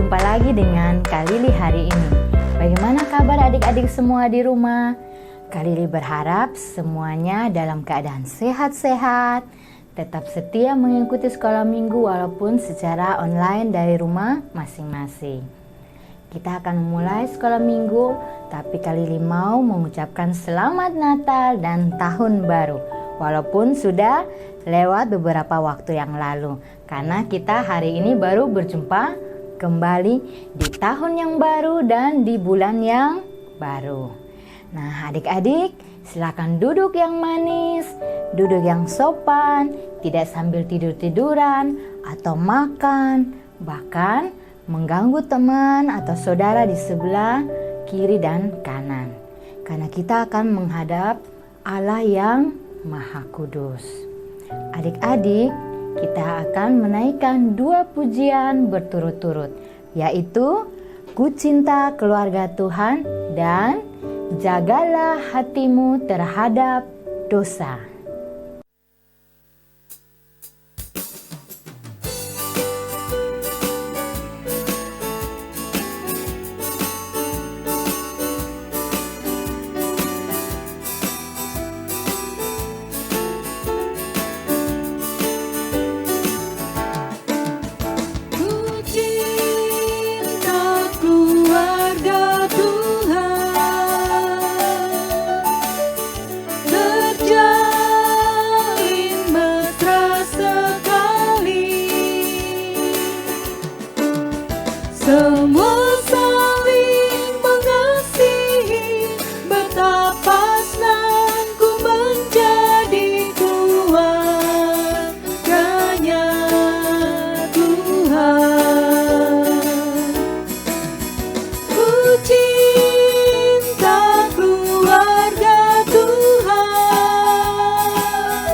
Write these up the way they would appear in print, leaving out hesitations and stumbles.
Berjumpa lagi dengan Kak Lili hari ini. Bagaimana kabar adik-adik semua di rumah? Kak Lili berharap semuanya dalam keadaan sehat-sehat, tetap setia mengikuti sekolah minggu walaupun secara online dari rumah masing-masing. Kita akan memulai sekolah minggu, tapi Kak Lili mau mengucapkan selamat Natal dan Tahun Baru. Walaupun sudah lewat beberapa waktu yang lalu, karena kita hari ini baru berjumpa kembali di tahun yang baru dan di bulan yang baru. Nah, adik-adik silakan duduk yang manis, duduk yang sopan, tidak sambil tidur-tiduran atau makan, bahkan mengganggu teman atau saudara di sebelah kiri dan kanan. Karena kita akan menghadap Allah yang Maha Kudus. Adik-adik, kita akan menaikkan 2 pujian berturut-turut, yaitu Ku Cinta Keluarga Tuhan dan Jagalah Hatimu Terhadap Dosa. Semua saling mengasihi, betapa senangku menjadi keluarganya Tuhan. Ku cinta keluarga Tuhan,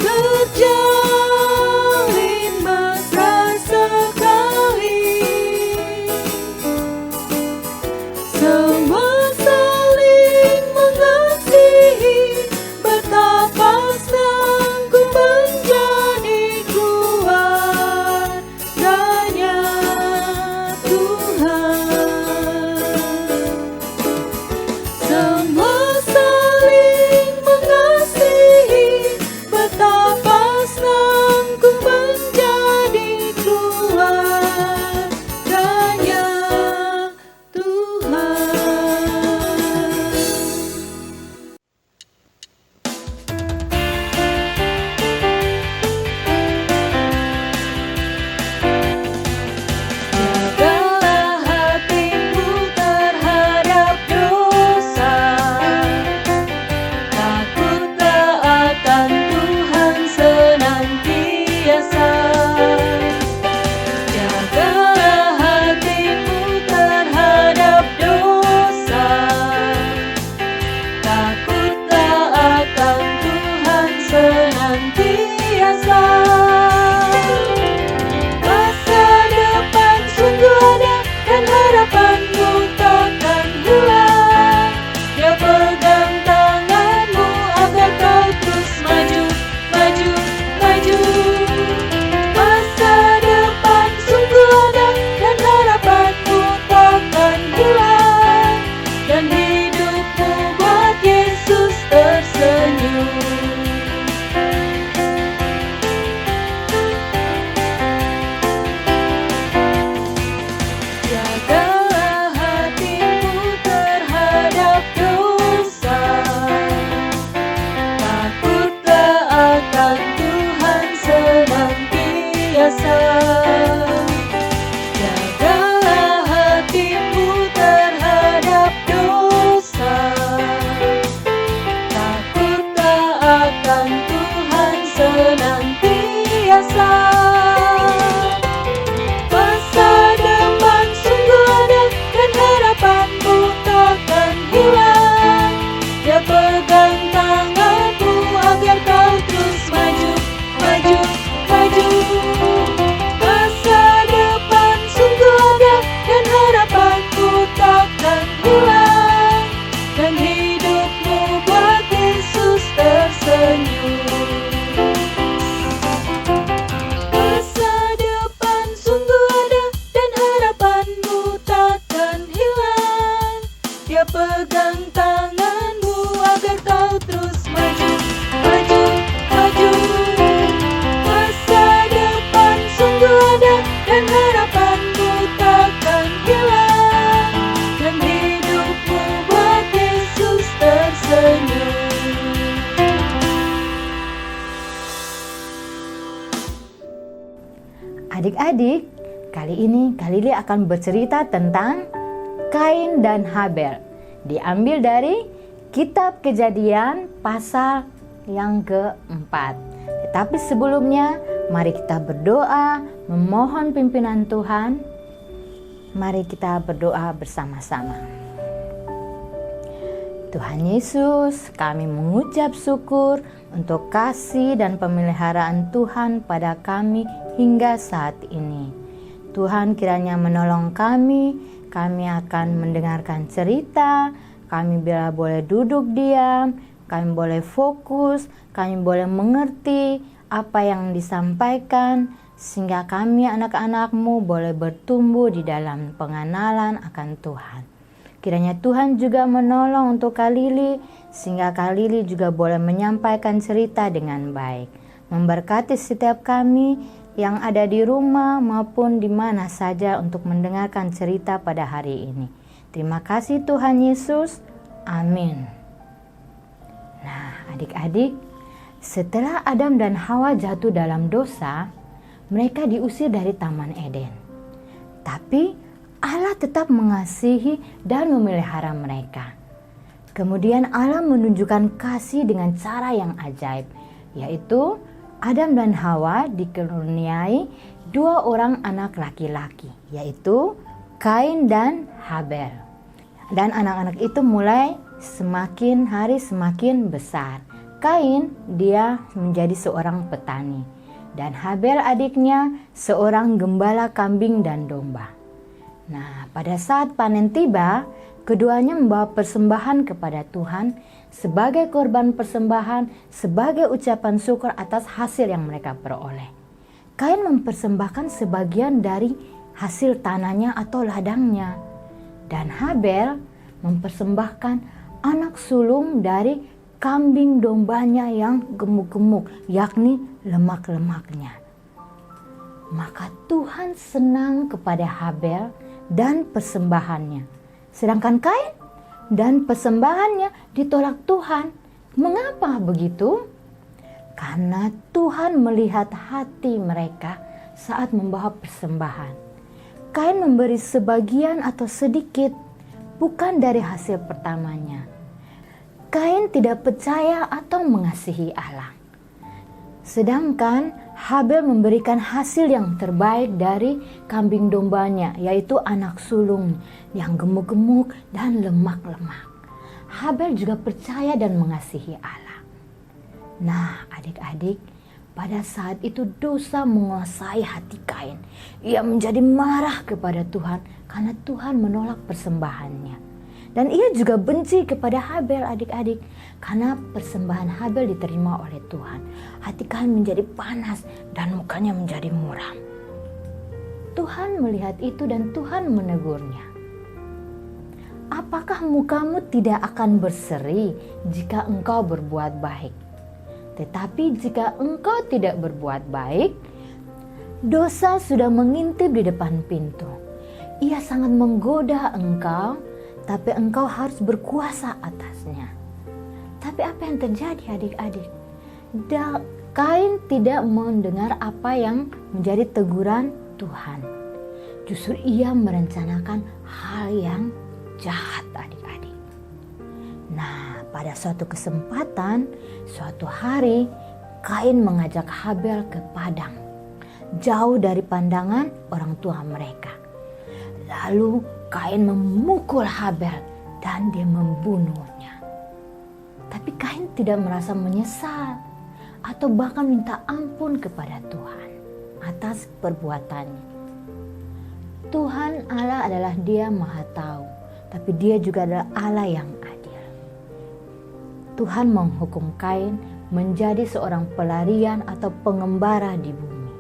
terjalin mesra sekali. Semua saling mengasihi, betapa senangku menjadi keluarganya Tuhan. Semua saling mengasihi, betapa senangku menjadi keluarganya Tuhan. Jagalah hatimu terhadap dosa, takutlah akan Tuhan senantiasa. Jagalah hatimu terhadap dosa, takutlah akan Tuhan senantiasa. Masa depan sungguh ada dan harapanmu takkan hilang. Dia pegang tanganmu agar kau terus maju, maju, maju. Masa depan sungguh ada dan harapanmu takkan hilang. Dan hidupmu buat Yesus tersenyum. Adik-adik, kali ini Kak Lili akan bercerita tentang Kain dan Habel. Diambil dari Kitab Kejadian pasal yang keempat. Tetapi sebelumnya, mari kita berdoa memohon pimpinan Tuhan. Mari kita berdoa bersama-sama. Tuhan Yesus, kami mengucap syukur untuk kasih dan pemeliharaan Tuhan pada kami hingga saat ini. Tuhan kiranya menolong kami akan mendengarkan cerita, kami bila boleh duduk diam, kami boleh fokus, kami boleh mengerti apa yang disampaikan, sehingga kami anak-anak-Mu boleh bertumbuh di dalam pengenalan akan Tuhan. Kiranya Tuhan juga menolong untuk Kak Lili, sehingga Kak Lili juga boleh menyampaikan cerita dengan baik. Memberkati setiap kami yang ada di rumah maupun di mana saja untuk mendengarkan cerita pada hari ini. Terima kasih Tuhan Yesus. Amin. Nah, adik-adik, setelah Adam dan Hawa jatuh dalam dosa, mereka diusir dari Taman Eden. Tapi Allah tetap mengasihi dan memelihara mereka. Kemudian Allah menunjukkan kasih dengan cara yang ajaib, yaitu Adam dan Hawa dikaruniai 2 orang anak laki-laki, yaitu Kain dan Habel. Dan anak-anak itu mulai semakin hari semakin besar. Kain dia menjadi seorang petani, dan Habel adiknya seorang gembala kambing dan domba. Nah, pada saat panen tiba, keduanya membawa persembahan kepada Tuhan sebagai korban persembahan, sebagai ucapan syukur atas hasil yang mereka peroleh. Kain mempersembahkan sebagian dari hasil tanahnya atau ladangnya, dan Habel mempersembahkan anak sulung dari kambing dombanya yang gemuk-gemuk, yakni lemak-lemaknya. Maka Tuhan senang kepada Habel dan persembahannya, sedangkan Kain dan persembahannya ditolak Tuhan. Mengapa begitu? Karena Tuhan melihat hati mereka saat membawa persembahan. Kain memberi sebagian atau sedikit, bukan dari hasil pertamanya. Kain tidak percaya atau mengasihi Allah. Sedangkan Habel memberikan hasil yang terbaik dari kambing dombanya, yaitu anak sulung yang gemuk-gemuk dan lemak-lemak. Habel juga percaya dan mengasihi Allah. Nah, adik-adik, pada saat itu dosa menguasai hati Kain. Ia menjadi marah kepada Tuhan karena Tuhan menolak persembahannya. Dan ia juga benci kepada Habel, adik-adik, karena persembahan Habel diterima oleh Tuhan. Hati Kain menjadi panas dan mukanya menjadi muram. Tuhan melihat itu dan Tuhan menegurnya. Apakah mukamu tidak akan berseri jika engkau berbuat baik? Tetapi jika engkau tidak berbuat baik, dosa sudah mengintip di depan pintu. Ia sangat menggoda engkau, tapi engkau harus berkuasa atasnya. Tapi apa yang terjadi, adik-adik? Kain tidak mendengar apa yang menjadi teguran Tuhan. Justru ia merencanakan hal yang jahat, adik-adik. Nah, pada suatu kesempatan, suatu hari, Kain mengajak Habel ke padang, jauh dari pandangan orang tua mereka. Lalu Kain memukul Habel dan dia membunuhnya. Tapi Kain tidak merasa menyesal atau bahkan minta ampun kepada Tuhan atas perbuatannya. Tuhan Allah adalah Dia Maha Tahu, tapi Dia juga adalah Allah yang adil. Tuhan menghukum Kain menjadi seorang pelarian atau pengembara di bumi.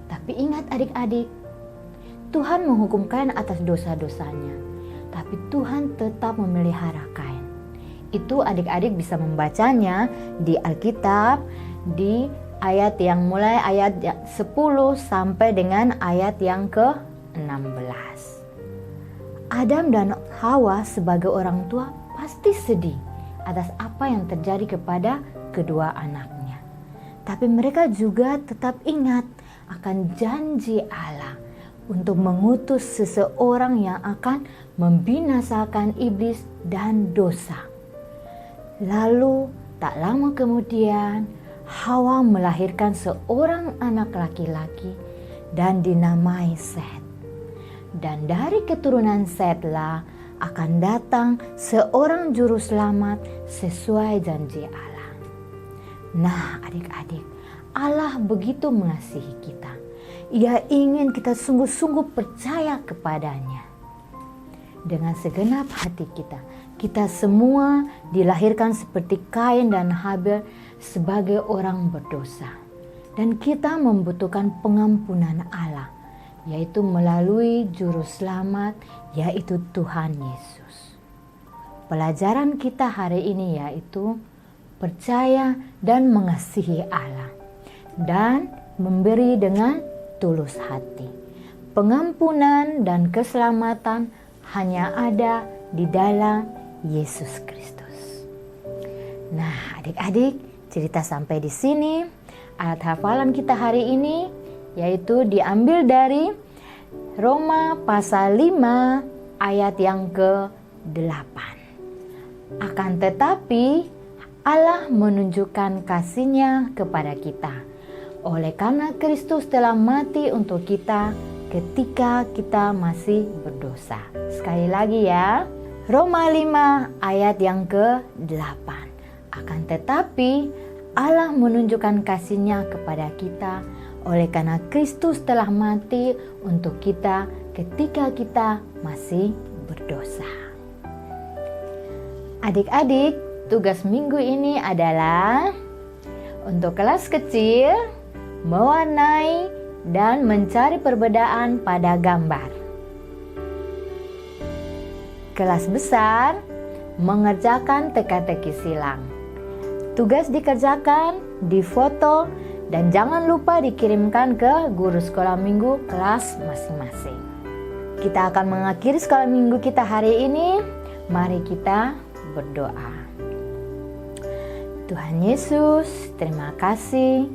Tapi ingat adik-adik, Tuhan menghukum Kain atas dosa-dosanya, tapi Tuhan tetap memelihara Kain. Itu adik-adik bisa membacanya di Alkitab, di ayat yang mulai ayat 10 sampai dengan ayat yang ke-16. Adam dan Hawa sebagai orang tua pasti sedih atas apa yang terjadi kepada kedua anaknya. Tapi mereka juga tetap ingat akan janji Allah untuk mengutus seseorang yang akan membinasakan iblis dan dosa. Lalu tak lama kemudian Hawa melahirkan seorang anak laki-laki dan dinamai Set. Dan dari keturunan Setlah akan datang seorang juru selamat sesuai janji Allah. Nah adik-adik, Allah begitu mengasihi kita. Ia ingin kita sungguh-sungguh percaya kepadanya. Dengan segenap hati kita semua dilahirkan seperti Kain dan Habel sebagai orang berdosa. Dan kita membutuhkan pengampunan Allah, yaitu melalui juru selamat, yaitu Tuhan Yesus. Pelajaran kita hari ini yaitu percaya dan mengasihi Allah dan memberi dengan tulus hati. Pengampunan dan keselamatan hanya ada di dalam Yesus Kristus. Nah, adik-adik, cerita sampai di sini. Ayat hafalan kita hari ini yaitu diambil dari Roma pasal 5 ayat yang ke-8. Akan tetapi Allah menunjukkan kasih-Nya kepada kita oleh karena Kristus telah mati untuk kita ketika kita masih berdosa. Sekali lagi ya, Roma 5 ayat yang ke-8. Akan tetapi Allah menunjukkan kasih-Nya kepada kita oleh karena Kristus telah mati untuk kita ketika kita masih berdosa. Adik-adik, tugas minggu ini adalah untuk kelas kecil mewarnai dan mencari perbedaan pada gambar. Kelas besar mengerjakan teka-teki silang. Tugas dikerjakan, difoto, dan jangan lupa dikirimkan ke guru sekolah minggu kelas masing-masing. Kita akan mengakhiri sekolah minggu kita hari ini. Mari kita berdoa. Tuhan Yesus, terima kasih.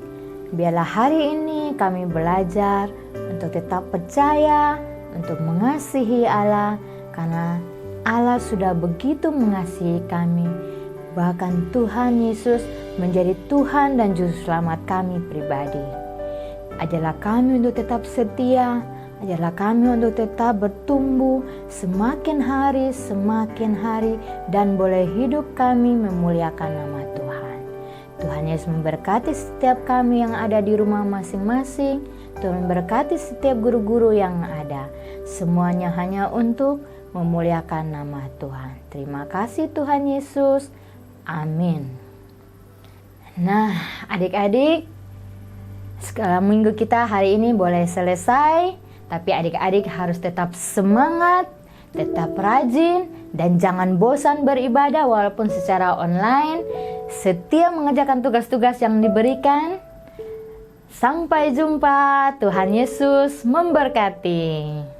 Biarlah hari ini kami belajar untuk tetap percaya, untuk mengasihi Allah, karena Allah sudah begitu mengasihi kami. Bahkan Tuhan Yesus menjadi Tuhan dan Juru Selamat kami pribadi. Ajarlah kami untuk tetap setia, ajarlah kami untuk tetap bertumbuh semakin hari, dan boleh hidup kami memuliakan nama Tuhan. Tuhan Yesus memberkati setiap kami yang ada di rumah masing-masing. Tuhan memberkati setiap guru-guru yang ada. Semuanya hanya untuk memuliakan nama Tuhan. Terima kasih Tuhan Yesus. Amin. Nah, adik-adik, sekolah minggu kita hari ini boleh selesai. Tapi adik-adik harus tetap semangat, tetap rajin, dan jangan bosan beribadah walaupun secara online. Setia mengerjakan tugas-tugas yang diberikan. Sampai jumpa, Tuhan Yesus memberkati.